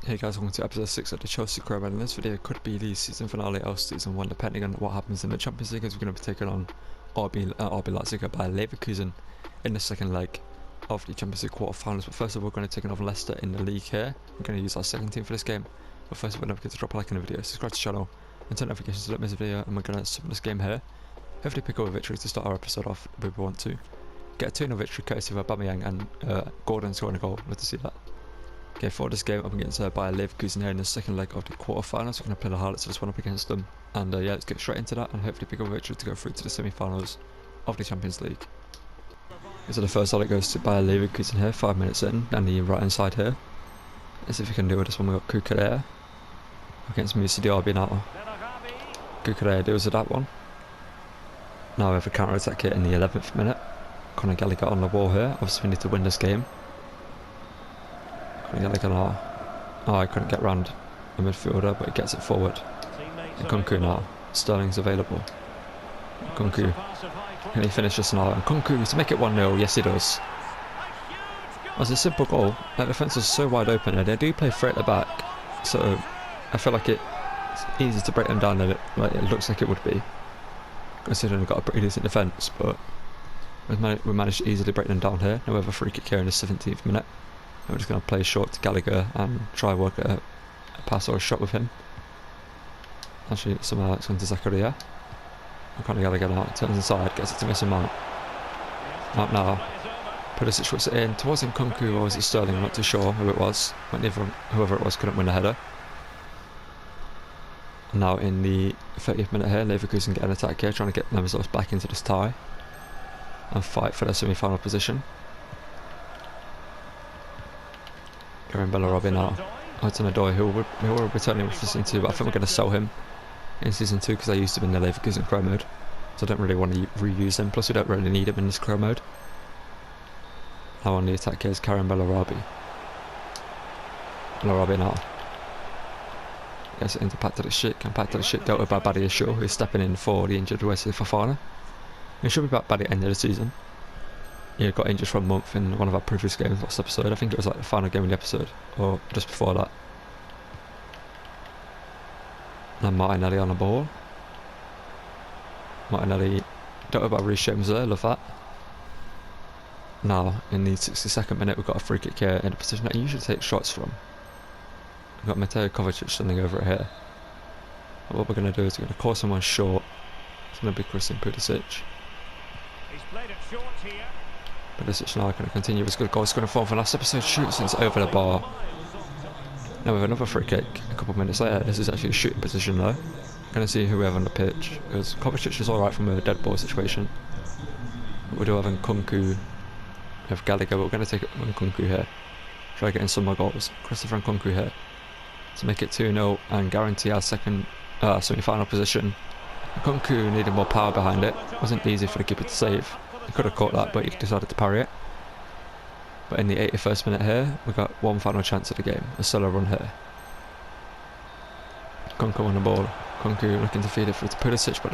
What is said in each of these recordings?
Hey guys, welcome to episode 6 of the Chelsea Prem, and in this video could be the season finale of season 1 depending on what happens in the Champions League, as we're going to be taking on RB Leipzig by Leverkusen in the second leg of the Champions League quarterfinals. But first of all, we're going to take on Leicester in the league here. We're going to use our second team for this game. But first of all, don't forget to drop a like on the video, subscribe to the channel and turn notifications so you don't miss a video, and we're going to submit this game here. Hopefully pick up a victory to start our episode off if we want to. Get a 2-0 victory courtesy of Aubameyang and Gordon scoring a goal. Love to see that. Okay, for this game up against Bayer Leverkusen here in the second leg of the quarterfinals, we're going to play the highlights of this one up against them. And yeah, let's get straight into that and hopefully pick up a victory to go through to the semi-finals of the Champions League. So the first highlight goes to Bayer Leverkusen here, 5 minutes in, down the right hand side here. Let's see if we can do with this one. We've got Kukurea against Musa Diaby now. Kukurea deals with that one. Now we have a counter attack here in the 11th minute. Conor Gallagher on the wall here. Obviously we need to win this game. I couldn't get round the midfielder, but he gets it forward. And Kunku now. Sterling's available. Kunku. Can he finish this now? And Kunku to make it 1-0. Yes, he does. It was a simple goal. That defence was so wide open, and they do play free at the back, so I feel like it's easy to break them down than it looks like it would be, considering they've got a pretty decent defence. But we managed to easily break them down here. Now we have a free kick here in the 17th minute. And we're just going to play short to Gallagher and try work a pass or a shot with him. Actually, somehow it's going to Zakaria. Conor Gallagher now turns inside, gets it to Mason Mount. Mount now. Pulisic puts it in. Towards him, Kunku, or was it Sterling? I'm not too sure who it was. Whoever it was couldn't win the header. And now in the 30th minute here, Leverkusen get an attack here, trying to get themselves back into this tie and fight for their semi-final position. Karim Bellarabi now. Hudson Odoi, who will return in season 2, but I think we're going to sell him in season 2 because I used him in the Leverkusen Pro mode, so I don't really want to reuse him. Plus we don't really need him in this Pro mode. Now on the attack here is Karim Bellarabi. Bellarabi now. Gets it into Patrick Schick, and Patrick Schick dealt with by Badia Shaw, who's stepping in for the injured Wesley Fofana. He should be back by the end of the season. He got injured for a month in one of our previous games last episode. I think it was like the final game of the episode, or just before that. And Martinelli on the ball. Martinelli dealt with by Reece James there, love that. Now, in the 62nd minute, we've got a free kick here in a position that he usually takes shots from. We've got Mateo Kovacic standing over it here. And what we're going to do is we're going to call someone short. It's going to be Christian Pulisic. He's played it short here. Pulisic now going to continue his good goal scoring form from last episode. Shoots it's over the bar. Now we have another free kick a couple of minutes later. This is actually a shooting position though. Going to see who we have on the pitch, because Kovacic is alright from a dead ball situation. But we do have Kunku. We have Gallagher, but we're going to take it with Kunku here. Try getting some more goals. Christopher Kunku here to make it 2-0 and guarantee our second semi-final position. Kunku needed more power behind it. Wasn't easy for the keeper to save. He could have caught that, but he decided to parry it. But in the 81st minute here, we got one final chance of the game. A solo run here. Kunku on the ball. Kunku looking to feed it through to Pulisic, but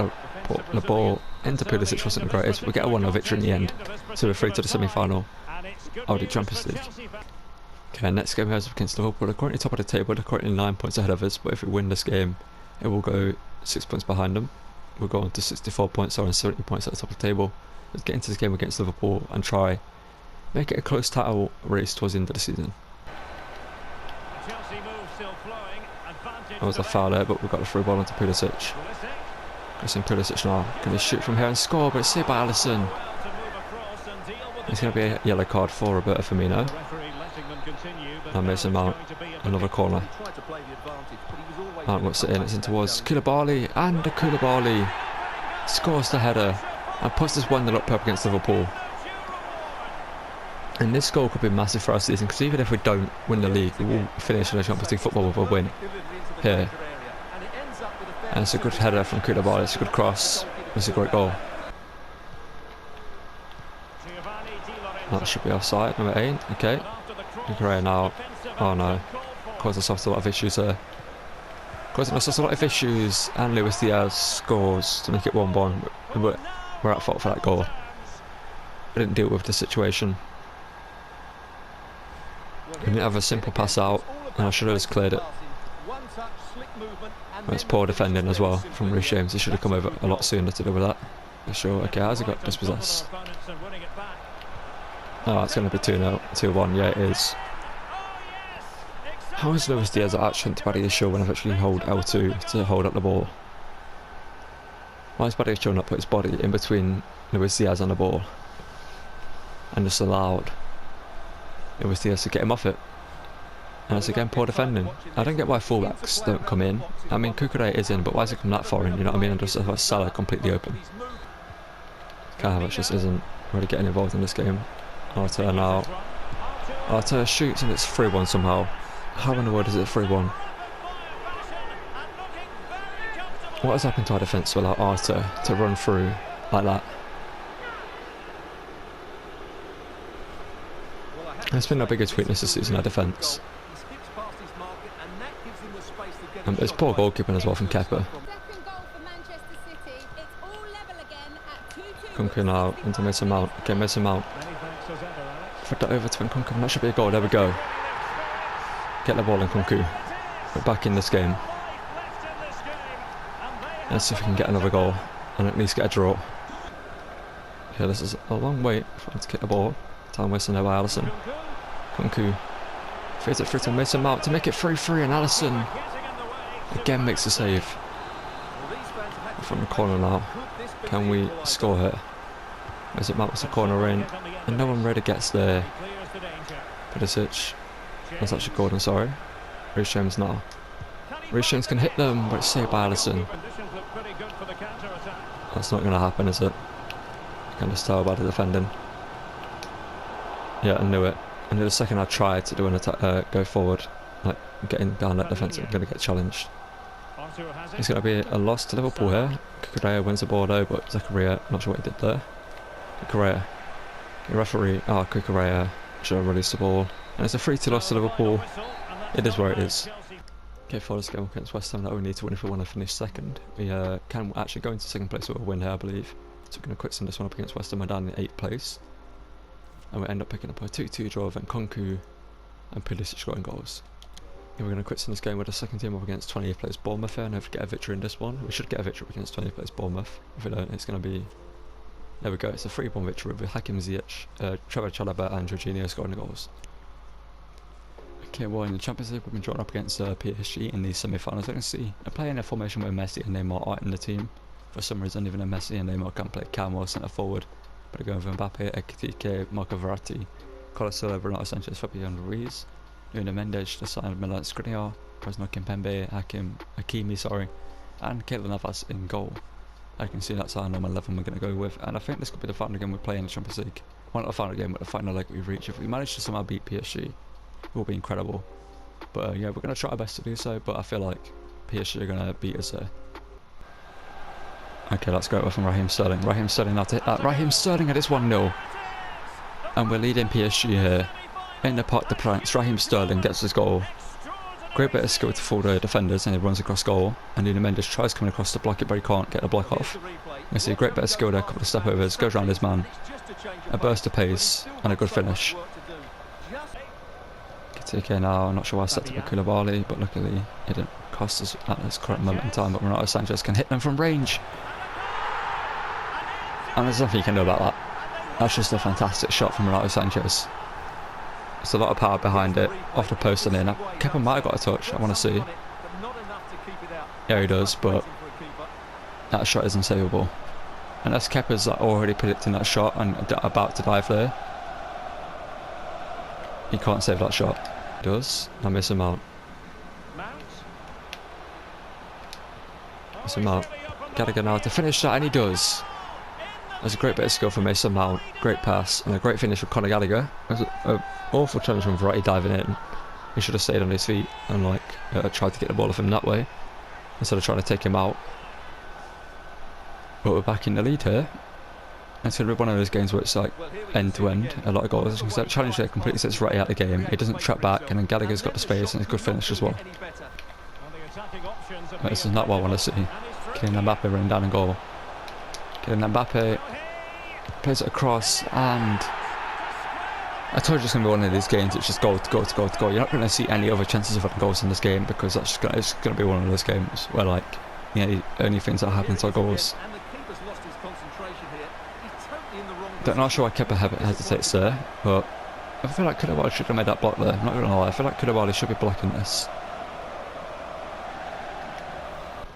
the ball into Pulisic wasn't the greatest. We get a 1-0 victory in the end, so we're through to the semi-final of the Champions League. Okay, next game here is against Liverpool. They're currently top of the table. They're currently 9 points ahead of us, but if we win this game, it will go 6 points behind them. We'll go on to 64 points, or on 70 points at the top of the table. Let's get into this game against Liverpool and try make it a close title race towards the end of the season. That was a foul there, but we've got the through ball onto Pulisic. Christian Pulisic now. Can he shoot from here and score? But it's saved by Alisson. It's going to be a yellow card for Roberto Firmino. And Mason Mount. Another corner. Mount whips it in. It's in towards Koulibaly. And the Koulibaly scores the header and puts this 1-0 up against Liverpool. And this goal could be massive for our season, because even if we don't win the league, we will finish in the Champions League football with a win here. And it's a good header from Koulibaly. It's a good cross. It's a great goal. That should be offside. Number 8. Okay. Kukurea now. Oh no. Causing us a lot of issues there. Causing us a lot of issues. And Luis Diaz scores to make it 1-1. We're at fault for that goal. We didn't deal with the situation. We didn't have a simple pass out. And I should have just cleared it. It's poor defending as well from Reece James. He should have come over a lot sooner to do with that. For sure. Okay, how's he got dispossessed? Oh, it's going to be 2-0, 2-1. Yeah, it is. How is Luis Diaz actually to Buddy Show when I've actually hold L2 to hold up the ball? Why is Buddy Show not put his body in between Luis Diaz and the ball and just allowed Luis Diaz to get him off it? And it's again poor defending. I don't get why fullbacks don't come in. I mean, Kukurea is in, but why is he come that far in? You know what I mean? And just have Salah completely open. Havertz just isn't really getting involved in this game. Arthur now. Arthur shoots and it's 3-1 somehow. How in the world is it 3-1? What has happened to our defence to allow Arthur to run through like that? It's been our biggest weakness this season, our defence. It's poor goalkeeping as well from Kepa. Kunku now into Mason Mount. Okay, Mason Mount. Flick that over to Kunku. That should be a goal. There we go. Get the ball in, Kunku. We're back in this game. Let's see if we can get another goal and at least get a draw. Okay, this is a long wait for him to get the ball. Time wasting there by Alisson. Kunku feeds it through to Mason Mount to make it 3-3, and Alisson again makes a save from the corner now. Can we score here? Mason Mount was the corner in, and no one really gets there. Pulisic. That's actually Gordon, sorry. Reece James now. Reece James can hit them, but it's saved by Alisson. That's not going to happen, is it? You can just tell by the defending. Yeah, I knew it. And the second I tried to do an attack, go forward, like getting down that defence, I'm going to get challenged. It's going to be a loss to Liverpool here. Kukurea wins the ball though, but Zakaria, not sure what he did there. Kukurea. The referee, Kukurea should have released the ball. And it's a 3-2 loss to Liverpool. It is where it is. Okay, for this game against West Ham, that we need to win if we want to finish second. We can actually go into second place with a win here, I believe. So we're going to quick send this one up against West Ham. We're down in 8th place. And we end up picking up a 2-2 draw with Nkunku and Pulisic scoring goals. And we're going to quit in this game with the second team up against 20th place Bournemouth here, and if we get a victory in this one, we should get a victory against 20th place Bournemouth. If we don't, it's going to be... There we go, it's a 3-1 victory with Hakim Ziyech, Trevor Chalobah and Jorginho scoring the goals. Okay, well in the Champions League we've been drawn up against PSG in the semi-finals. I can see they're playing a formation where Messi and Neymar aren't in the team. For some reason, even though Messi and Neymar can play cam or centre forward. But they're going with Mbappe, Ekitike, Marco Verratti, Carlos Soler, Renato Sanchez, Fabian Ruiz, Nuno Mendes, the sign of Milan Skriniar, Presnel Kimpembe, Hakimi, and Keylor Navas in goal. I can see that's our normal 11 we're going to go with, and I think this could be the final game we play in the Champions League. Well, not the final game, but the final leg we reach. If we manage to somehow beat PSG, it will be incredible. But yeah, we're going to try our best to do so, but I feel like PSG are going to beat us here. Okay, let's go from Raheem Sterling. Raheem Sterling now to hit that. Raheem Sterling, and it's 1-0. And we're leading PSG here. In the Parc des Princes, Raheem Sterling gets his goal. Great bit of skill to fool the defenders, and he runs across goal. And Nuno Mendes tries coming across to block it, but he can't get the block off. You see a great bit of skill there, a couple of step overs, goes around his man. A burst of pace, and a good finish. Kitike now, I'm not sure why I set up with Koulibaly, but luckily it didn't cost us at this current moment in time. But Renato Sanchez can hit them from range. And there's nothing you can do about that. That's just a fantastic shot from Renato Sanchez. There's a lot of power behind it, off the post and in. Kepa might have got a touch, I want to see. Yeah, he does, but that shot is unsavable. Unless Kepa's already predicting that shot and about to dive there, he can't save that shot. He does. I miss him out. Miss him out. Gotta get now to finish that, and he does. There's a great bit of skill from Mason Mount, great pass, and a great finish from Conor Gallagher. There's an awful challenge from Verratti diving in. He should have stayed on his feet and tried to get the ball off him that way, instead of trying to take him out. But we're back in the lead here. It's going to be one of those games where it's like end to end, a lot of goals. Because that challenge there completely sets Verratti out of the game. He doesn't trap back, and then Gallagher's got the space and it's a good finish as well. But this is not what I want to see. Kylian Mbappe running down in goal. Kylian Mbappe plays it across, and I told you it's going to be one of these games. It's just goal to goal to goal to goal. You're not going to see any other chances of having goals in this game because it's going to be one of those games where, like, you know, the only things that happen are goals. I'm not sure why Kepa hesitates there, but I feel like Koulibaly should have made that block there. I'm not going to lie. I feel like Koulibaly should be blocking this.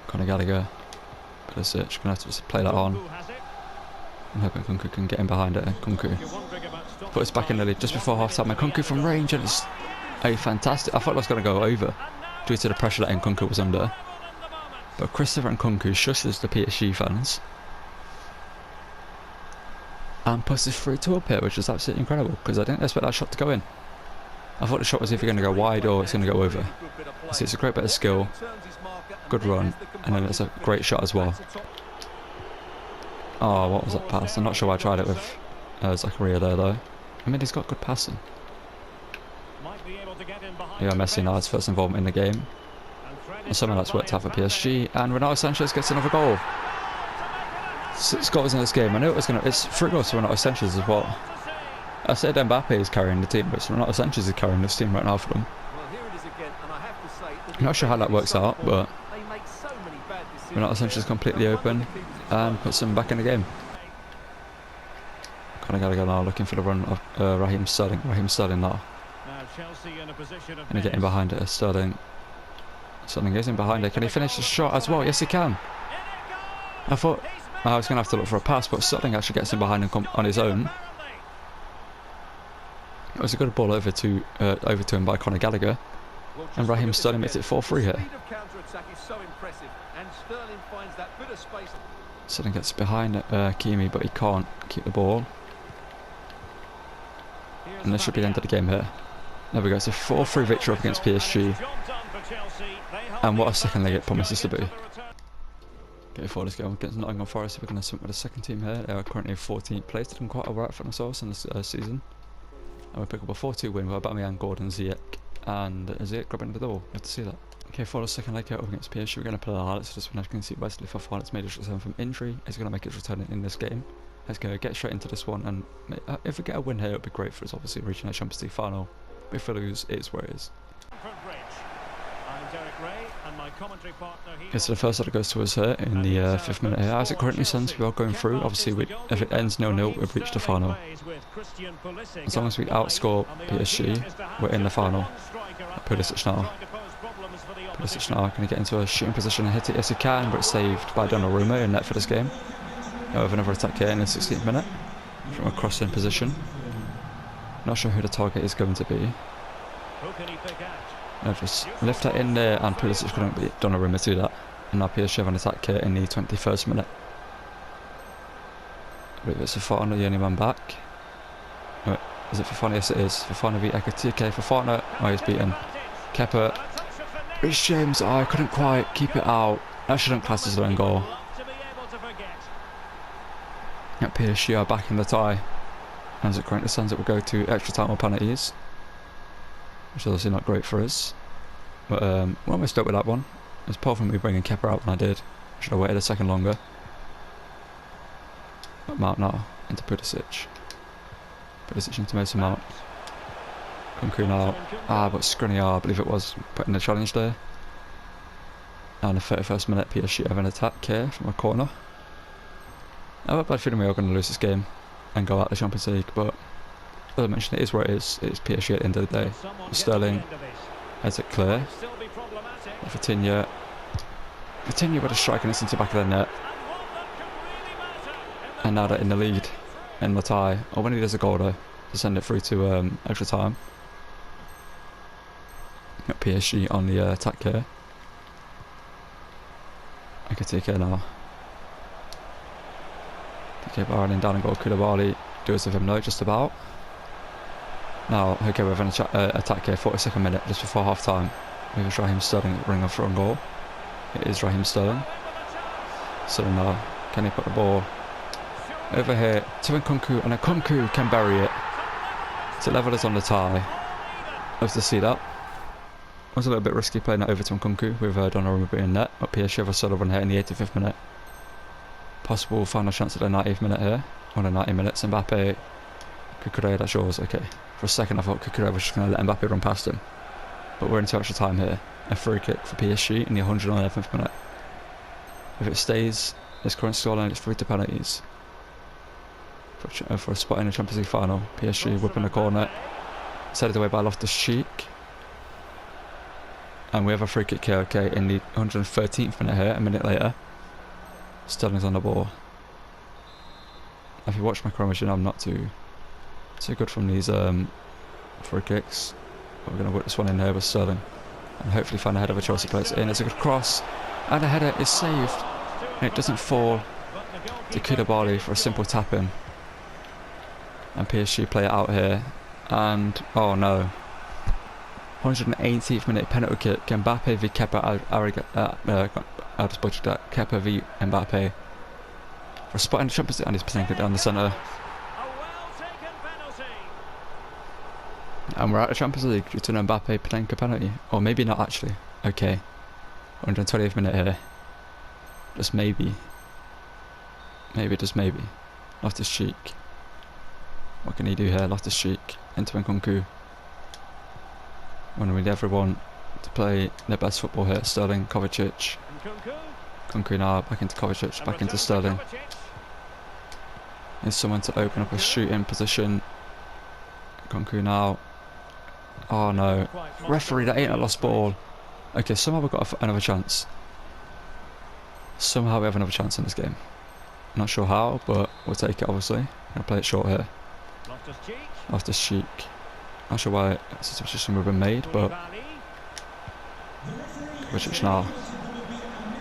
Conor Gallagher. Pulisic. Going to have to just play that on. I'm hoping Kunku can get in behind it. Kunku put us back in the lead just before half time. And Kunku from range, and it's a fantastic. I thought it was going to go over due to the pressure that Kunku was under. But Christopher Nkunku shushes the PSG fans and puts this through to up here, which is absolutely incredible because I didn't expect that shot to go in. I thought the shot was either going to go wide or it's going to go over. So it's a great bit of skill, good run, and then it's a great shot as well. Oh, what was that pass? I'm not sure why I tried it with Zakaria there though. I mean, he's got good passing. Yeah, Messi now his first involvement in the game. And somehow that's worked out for PSG, and Renato Sanchez gets another goal. 6 goals in this game. I knew it was going to... It's 3 goals to Renato Sanchez as well. I said Mbappe is carrying the team, but it's Renato Sanchez is carrying this team right now for them. I'm not sure how that works out, but Renato Sanchez is completely open and puts him back in the game. Conor Gallagher now looking for the run of Raheem Sterling. Raheem Sterling now. And he's getting behind it. Sterling is in behind it. Can he finish the shot as well? Yes, he can. I thought I was going to have to look for a pass, but Sterling actually gets in behind and on his own. It was a good ball over to him by Conor Gallagher, and Raheem Sterling makes it 4-3 here. Sterling gets behind Kimi, but he can't keep the ball. And this should be the end of the game here. There we go, it's a 4-3 victory up against PSG. And what a second leg it promises to be. Okay, for this game against Nottingham Forest, we're going to swim with the second team here. They are currently 14th place. They've done quite alright for themselves in this season. And we pick up a 4-2 win with Aubameyang, Gordon, Ziyech, and Ziyech grabbing the door. You have to see that. Okay, for the second leg here up against PSG, we're going to play the highlights of this one. As you can see, Wesley Fofana has made his return from injury. He's going to make his return in this game. Let's go get straight into this one, and if we get a win here, it would be great for us, obviously, reaching a Champions League final. But if we lose, it is where it is. Okay, so the first that goes to us here in the 5th minute here. As it currently stands, we are going through. Obviously, if it ends 0-0, we've reached the final. As long as we outscore PSG, we're in the final. Pulisic now. Pulisic now can he get into a shooting position and hit it? Yes, he can, but it's saved by Donnarumma in net for this game. We have another attack here in the 16th minute from a crossing position. Not sure who the target is going to be. No, just lift that in there, and Pulisic couldn't beat Donnarumma to that. And now PSG have an attack here in the 21st minute. I believe it's Fofana, the only man back. No, is it Fofana? Yes, it is. Fofana v Ekatike. Fofana, oh, he's beaten. Kepa. Rich James, oh, I couldn't quite keep it out. That shouldn't class as their own goal. Yep, PSG are back in the tie. As it currently stands, it will go to extra time or penalties, which is obviously not great for us. But we're almost done with that one. It's apart from me bringing Kepa out when I did. I should have waited a second longer. Mount now into Pulisic. Pulisic into Mason Mount. Kunku now. But Skriniar, I believe it was, putting the challenge there. And the 31st minute, PSG have an attack here from a corner. I have a bad feeling we are going to lose this game and go out of the Champions League, but as I mentioned, it is where it is. It is PSG at the end of the day. Sterling has it clear. Vitinha with a strike and it's into the back of the net. And now they're in the lead, in the tie. Or when he does a goal though, to send it through to extra time. Got PSG on the attack here. I can take it now. Okay, Barlin down and goal. Koulibaly do us with him, no, just about. Now, okay, we have an attack here, 42nd minute, just before half time. We have Raheem Sterling ring off for a goal. It is Raheem Sterling. So now, can he put the ball over here to Nkunku, and Nkunku can bury it to level us on the tie. Love to see that. It was a little bit risky playing that over to Nkunku with Donnarumma being net, but PSG have a solo run here in the 85th minute. Possible final chance at the 90th minute here, or the 90 minutes. Mbappe Cucurella, that's yours. Okay. For a second I thought Cucurella was just going to let Mbappe run past him. But we're into extra time here. A free kick for PSG in the 111th minute. If it stays this current scoreline, it's 3 to penalties. For a spot in the Champions League final. PSG whipping the corner. It's headed away by Loftus-Cheek. And we have a free kick here, okay, in the 113th minute here, a minute later. Sterling's on the ball. If you watch my chronos, you know I'm not too good from these free kicks. But we're going to whip this one in here with Sterling. And hopefully find a header of a Chelsea player in. It's a good cross. And the header is saved. And it doesn't fall to Koulibaly for a simple tap in. And PSG play it out here. And, oh no. 118th minute penalty kick. Mbappe v Kepa. I'll just butcher that. Kepa v Mbappe. For a spot in the Champions League. And he's playing it down the centre. And we're out of Champions League due to an Mbappe playing a penalty. Or maybe not actually. Okay. 120th minute here. Just maybe. Maybe, just maybe. Loftus-Cheek. What can he do here? Loftus-Cheek into Nkunku. When we need everyone to play their best football here. Sterling, Kovacic. Nkunku now back into Kovacic, back into Sterling. Needs someone to open up a shooting position. Nkunku now. Oh no. Referee, that ain't a lost ball. Okay, somehow we've got another chance. Somehow we have another chance in this game. Not sure how, but we'll take it obviously. Gonna play it short here. Loftus-Cheek. Not sure why a substitution would have been made, but Kovacic now.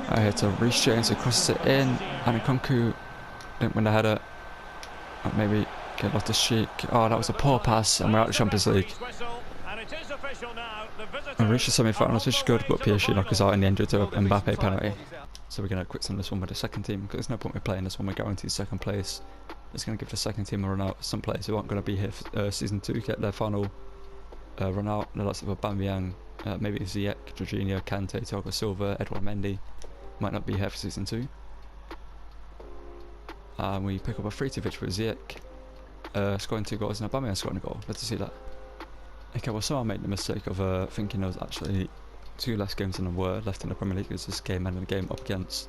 Out here to Reece James, who crosses it in, and Nkunku didn't win the header. Or maybe get Loftus-Cheek. Oh, that was a poor pass, and we're out of the Champions League. We reached the semi-finals, which is good, but PSG knocked us out in the end due to a Mbappe penalty. So we're going to quick sum this one with the second team, because there's no point in playing this one. We're guaranteed second place. It's going to give the second team a run out. Some players who aren't going to be here for season 2 get their final run out. The likes of Aubameyang, maybe Ziyech, Jorginho, Kante, Thiago Silva, Edouard Mendy might not be here for season 2. We pick up a 3-2 victory with Ziyech scoring 2 goals and Aubameyang scoring a goal. Let's see that. Okay, well, so I made the mistake of thinking there was actually 2 less games than there were left in the Premier League. It's this game and the game up against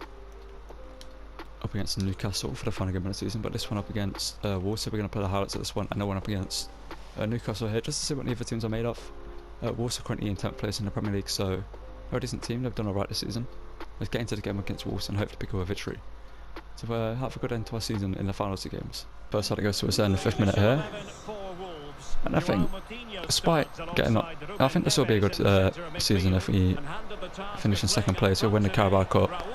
Newcastle for the final game of the season, but this one up against Wolves. So we're going to play the highlights of this one and the one up against Newcastle here, just to see what the other teams are made of. Wolves are currently in 10th place in the Premier League, so they're a decent team. They've done alright this season. Let's get into the game against Wolves and hopefully pick up a victory. So have a good end to our season in the final 2 games. First side it goes to us there in the 5th minute here. And I think, despite getting up, I think this will be a good season if we finish in 2nd place. We'll win the Carabao Cup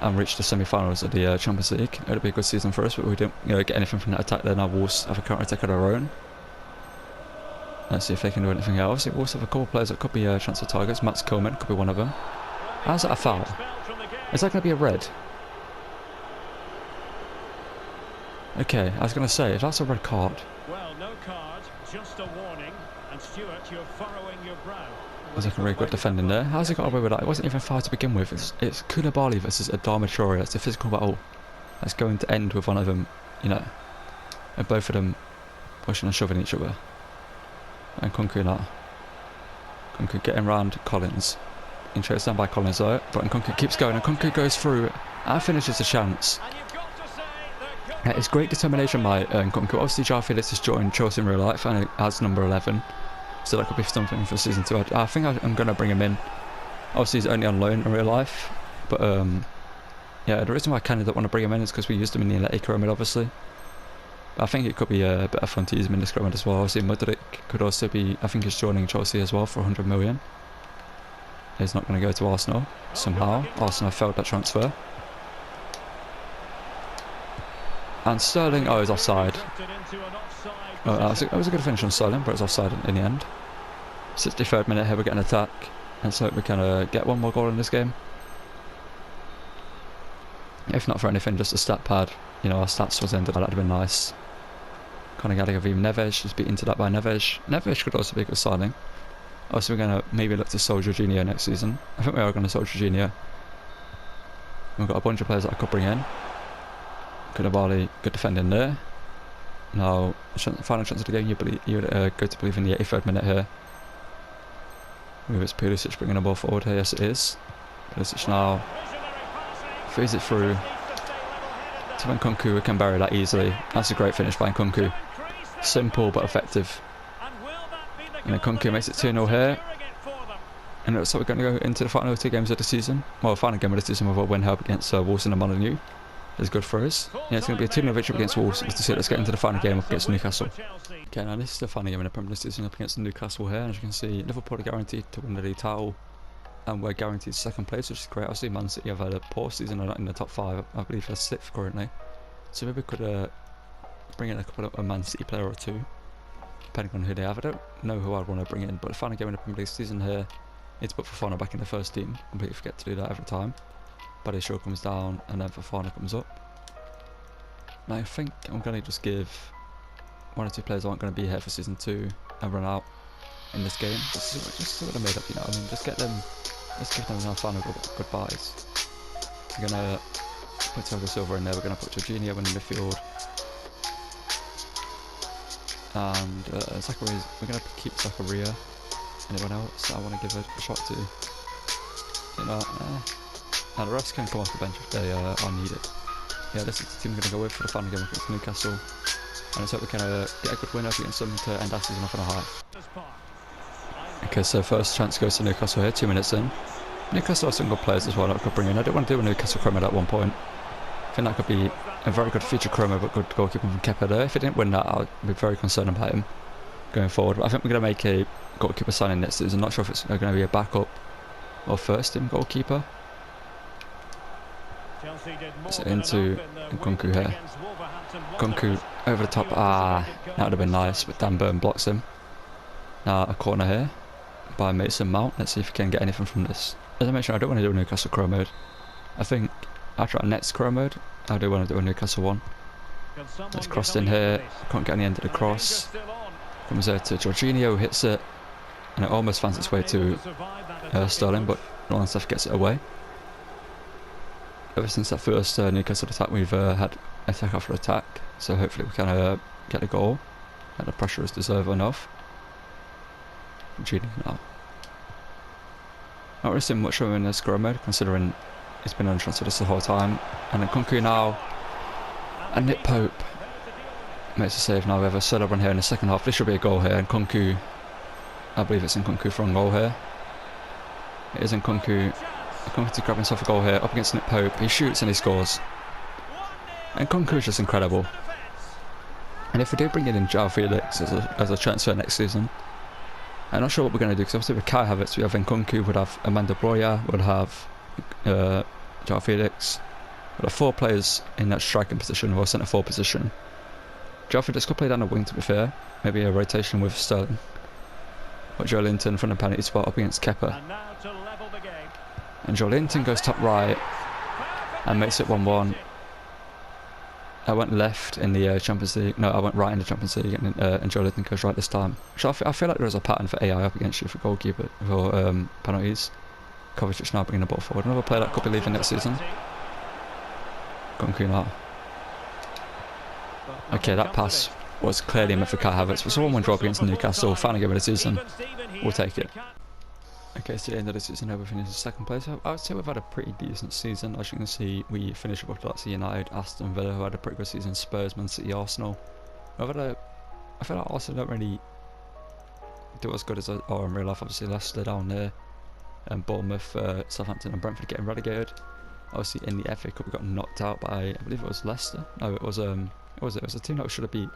and reach the semi-finals of the Champions League. It'll be a good season for us, but we didn't get anything from that attack there. Now Wolves have a counter-attack of their own. Let's see if they can do anything else. We also have a couple of players that could be transfer targets. Max Coleman could be one of them. How's that a foul? Is that going to be a red? Okay, I was going to say, if that's a red card. Well, no card, just a warning. And Stuart, you're furrowing your brow. Was like a really good defending there. How's he got away with that? It wasn't even foul to begin with. It's Koulibaly versus Adama Traoré. It's a physical battle that's going to end with one of them, you know, and both of them pushing and shoving each other. And Nkunku now. Nkunku getting round Collins. In chased down by Collins though, but Nkunku keeps going, and Nkunku goes through and finishes the chance. It's great determination by Nkunku. Obviously, João Felix has joined Chelsea in real life and has number 11, so that could be something for season 2. I think I'm going to bring him in. Obviously, he's only on loan in real life, but yeah, the reason why I kind of don't want to bring him in is because we used him in the Atletico Madrid, obviously. But I think it could be a bit of fun to use him in this squad as well. Obviously, Modric could also be. I think he's joining Chelsea as well for 100 million. He's not going to go to Arsenal somehow. Arsenal failed that transfer. And Sterling, oh, he's offside. It was a good finish on Sterling, but it was offside in the end. 63rd minute here, we're getting an attack. And so we can get one more goal in this game. If not for anything, just a stat pad. You know, our stats was ended, that'd have been nice. Conor Gallagher v Neves, just beat into that by Neves. Neves could also be a good signing. Also, we're going to maybe look to sell Jorginho next season. I think we are going to sell Jorginho. We've got a bunch of players that I could bring in. Koulibaly, good defending there. Now, final chance of the game, you would go to believe in the 83rd minute here. With it's Pulisic bringing the ball forward here, yes it is. Pulisic now feeds it through to Nkunku, who can bury that easily. That's a great finish by Nkunku. Simple but effective. And Nkunku makes it 2-0 here. And it looks like we're going to go into the final 2 games of the season. Well, final game of the season with a win help against Wolves and Molineux. Is good for us. Yeah, it's going to be a 2-0 victory against Wolves. Let's get into the final game up against Newcastle. Okay, now this is the final game in the Premier League season up against Newcastle here. As you can see, Liverpool are guaranteed to win the league title. And we're guaranteed second place, which is great. Obviously, Man City have had a poor season, they're not in the top 5. I believe they're 6th currently. So maybe we could bring in a couple of a Man City player or 2, depending on who they have. I don't know who I'd want to bring in, but the final game in the Premier League season here, it's put Fofana back in the first team. Completely forget to do that every time. Buddy Shaw comes down, and then Fofana comes up. Now I think I'm going to just give 1 or 2 players who aren't going to be here for season 2 and run out in this game. Just see what I made up, you know what I mean? Just get them, let's give them our final goodbyes. We're going to put Thiago Silva in there, we're going to put Jorginho in the midfield. And Zacharias, we're going to keep Zakaria. Anyone else I want to give a shot to? You know, now the rest can come off the bench if they are needed. Yeah, this is the team we're going to go with for the final game against Newcastle. And let's hope we can get a good win up against them to end our season off on a high. Okay, so first chance goes to Newcastle here, 2 minutes in. Newcastle have some good players as well that I could bring in. I don't want to do a Newcastle Chroma at one point. I think that could be a very good future Chroma, but good goalkeeper from Kepa there. If he didn't win that, I'd be very concerned about him going forward. But I think we're going to make a goalkeeper signing next season. I'm not sure if it's going to be a backup or first team goalkeeper. So into Nkunku here. Nkunku over the top. That would have been nice, but Dan Burn blocks him. Now a corner here by Mason Mount. Let's see if we can get anything from this. As I mentioned, I don't want to do a Newcastle Crow mode. I think after our next Crow mode, I do want to do a Newcastle one. It's crossed in here. Can't get any end of the cross. Comes there to Jorginho, hits it, and it almost finds its way to Sterling, but Longstaff gets it away. Ever since that first Newcastle attack, we've had attack after attack, so hopefully we can get a goal. And the pressure is deserved enough. Jorginho now. Not really seeing much of him in this Grow mode, considering he's been on transfer this the whole time. And then Nkunku now, and Nick Pope makes a save now. We have a solo run here in the second half. This should be a goal here, and Nkunku, I believe it's Nkunku for a goal here. It is Nkunku. Nkunku to grab himself a goal here, up against Nick Pope. He shoots and he scores. And Nkunku is just incredible. And if we do bring in João Felix as a transfer next season, I'm not sure what we're going to do, because obviously with Kai Havertz, we have Nkunku, we'd have Amanda Broya, we'd have João Felix. We'd have 4 players in that striking position, or centre forward position. João Felix could play down the wing, to be fair. Maybe a rotation with Sterling. But Joe Linton from the penalty spot up against Kepa. And Joe Linton goes top right and makes it 1-1. I went left in the Champions League. No, I went right in the Champions League, and Joe Linton goes right this time. So I feel like there is a pattern for AI up against you for goalkeeper, for penalties. Kovacic now bringing the ball forward. Another player that could be leaving next season. Nkunku now. Okay, that pass was clearly meant for Kai Havertz. It's a 1-1 draw against Newcastle. Final game of the season. We'll take it. Okay, so the end of the season, we finished in second place. I would say we've had a pretty decent season. As you can see, we finished with Leicester United, Aston Villa, who had a pretty good season, Spurs, Man City, Arsenal. I feel like Arsenal don't really do as good as they are in real life. Obviously, Leicester down there, and Bournemouth, Southampton, and Brentford getting relegated. Obviously, in the FA Cup, we got knocked out by, I believe it was Leicester. No, it was a team that we should have beat.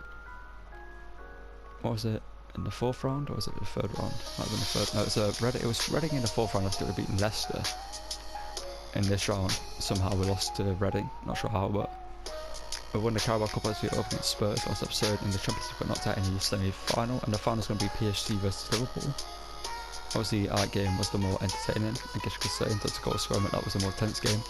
What was it? In the 4th round, or was it the 3rd round? Might have been the 3rd. No, it was Reading in the 4th round. Leicester would have beaten Leicester in this round. Somehow we lost to Reading. Not sure how, but we won the Carabao Cup as we up against Spurs. Last episode in the Champions League, got knocked out in the semi-final, and the final is going to be PSG versus Liverpool. Obviously, our game was the more entertaining, I guess you could say, in terms of goal scoring. That was the more tense game.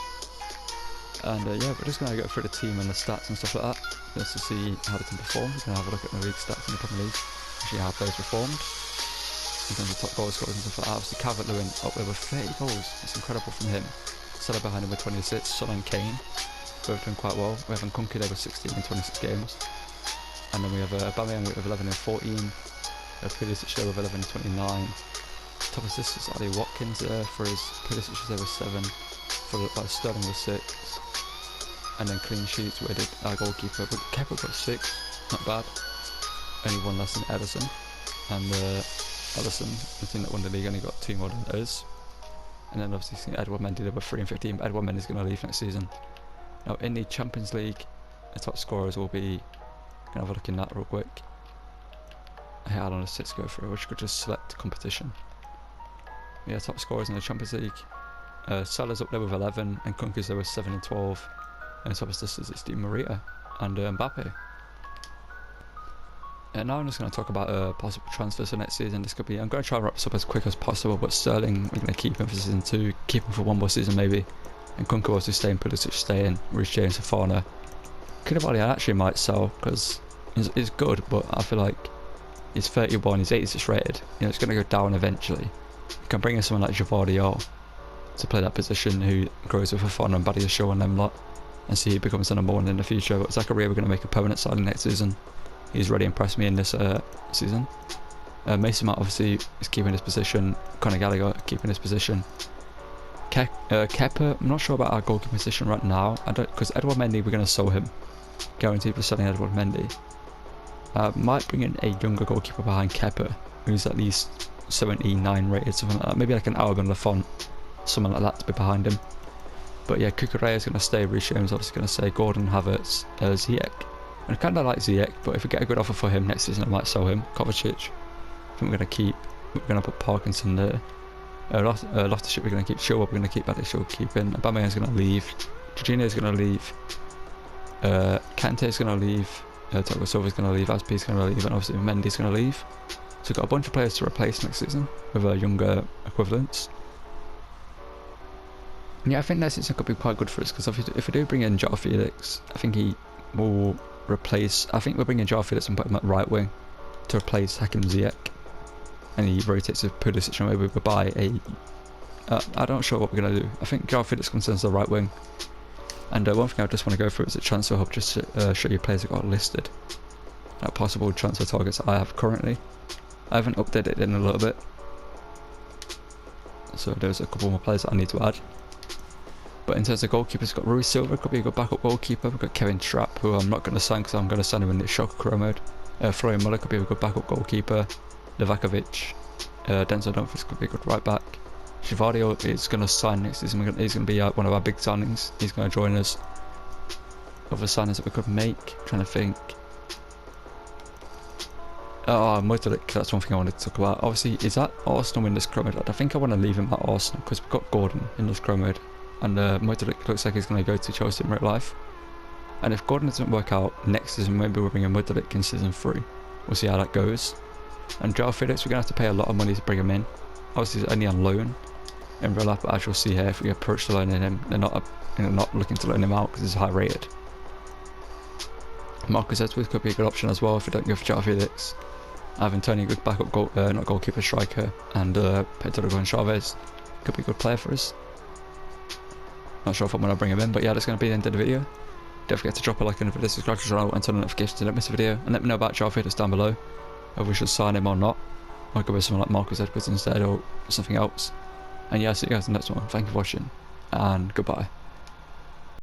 And yeah, we're just going to go through the team and the stats and stuff like that, just to see how the team performed. We're going to have a look at the league stats in the Premier League. Actually, how players performed in terms of top goal scorers and stuff like that. Obviously, Calvert-Lewin up there with 30 goals. It's incredible from him. Salah behind him with 26. Son and Kane both doing quite well. We have Nkunku there with 16 in 26 games. And then we have Aubameyang with 11 and 14. Pulisic there with 11 and 29. Top assists is Ali Watkins there for his Pulisic is there with 7. For Sterling with 6. And then clean sheets, where did our goalkeeper, but Kepa got 6, not bad. Only one less than Ederson. And Ederson, the team that won the league, only got 2 more than us. And then obviously Edouard Mendy there with 3 and 15, but Edouard Mendy's going to leave next season. Now in the Champions League, the top scorers will be, going to have a look in that real quick. How long does it go through? Which could just select competition. Yeah, top scorers in the Champions League. Salah's up there with 11, and Kunku's there with 7 and 12. And top assisters it's Di Maria and Mbappe. And now I'm just going to talk about possible transfers for next season. This could be, I'm going to try and wrap this up as quick as possible, but Sterling, we're going to keep him for season 2, keep him for 1 more season maybe. And Kunku also staying, Pulisic staying, Reece James and Fofana. Koulibaly I actually might sell, because he's good, but I feel like he's 31, he's 86 rated. You know, it's going to go down eventually. You can bring in someone like Javadio to play that position, who grows with Fofana and Badia Shaw and them lot, and see who becomes the number 1 in the future. But Zakaria, we're going to make a permanent signing next season. He's really impressed me in this season. Mason Mount obviously is keeping his position. Conor Gallagher keeping his position. Kepa, I'm not sure about our goalkeeper position right now. I don't, because Edouard Mendy, we're going to sell him. Guaranteed for selling Edouard Mendy. Might bring in a younger goalkeeper behind Kepa, who's at least 79 rated, something like that. Maybe like an Alban Lafont, someone like that to be behind him. But yeah, Kukurea is going to stay. Reece James obviously going to stay. Gordon, Havertz, Ziyech. I kind of like Ziyech, but if we get a good offer for him next season, I might sell him. Kovacic, I think we're going to keep. We're going to put Parkinson there. Loftus-Cheek, we're going to keep. Chilwell, we're going to keep. Badia Shaw keeping. Aubameyang's going to leave. Jorginho's going to leave. Kante's going to leave. Thiago Silva's going to leave. Azpi's going to leave, and obviously Mendy's going to leave. So we've got a bunch of players to replace next season with younger equivalents. Yeah, I think next season could be quite good for us, because if we do bring in João Felix, I think he will replace. I think we're bringing João Felix and put him at right wing to replace Hakim Ziyech, and he rotates with Pulisic, and maybe we'll buy a. I'm not sure what we're gonna do. I think João Felix comes in as the right wing. And one thing I just want to go through is the transfer hub, just to show you players that got listed, possible transfer targets I have currently. I haven't updated it in a little bit, so there's a couple more players that I need to add. But in terms of goalkeepers, got Rui Silva, could be a good backup goalkeeper. We've got Kevin Trapp, who I'm not going to sign because I'm going to sign him in the Shocker Crow mode. Florian Muller could be a good backup goalkeeper. Livakovic, Denzel Dumfries could be a good right back. Shivadio is going to sign next season. He's going to be one of our big signings. He's going to join us. Other signings that we could make, trying to think. Modric, that's one thing I wanted to talk about. Obviously, is that Arsenal in this Crow mode? I think I want to leave him at Arsenal because we've got Gordon in this Crow mode. And Modric looks like he's going to go to Chelsea in real life. And if Gordon doesn't work out next season, maybe we'll bring in Modric in season 3. We'll see how that goes. And João Felix, we're going to have to pay a lot of money to bring him in. Obviously, he's only on loan in real life, but as you'll see here, if we approach to loaning him, they're not looking to loan him out because he's high rated. Marcus Edwards could be a good option as well if we don't go for João Felix. Ivan Toney, good backup not goalkeeper, striker, and Pedro Gonçalves could be a good player for us. Not sure if I'm going to bring him in, but yeah, that's going to be the end of the video. Don't forget to drop a like on the video, subscribe to the channel, and turn on notifications to not miss a video. And let me know about João Felix down below, if we should sign him or not. Or go with someone like Marcus Edwards instead, or something else. And yeah, I'll see you guys in the next one. Thank you for watching, and goodbye.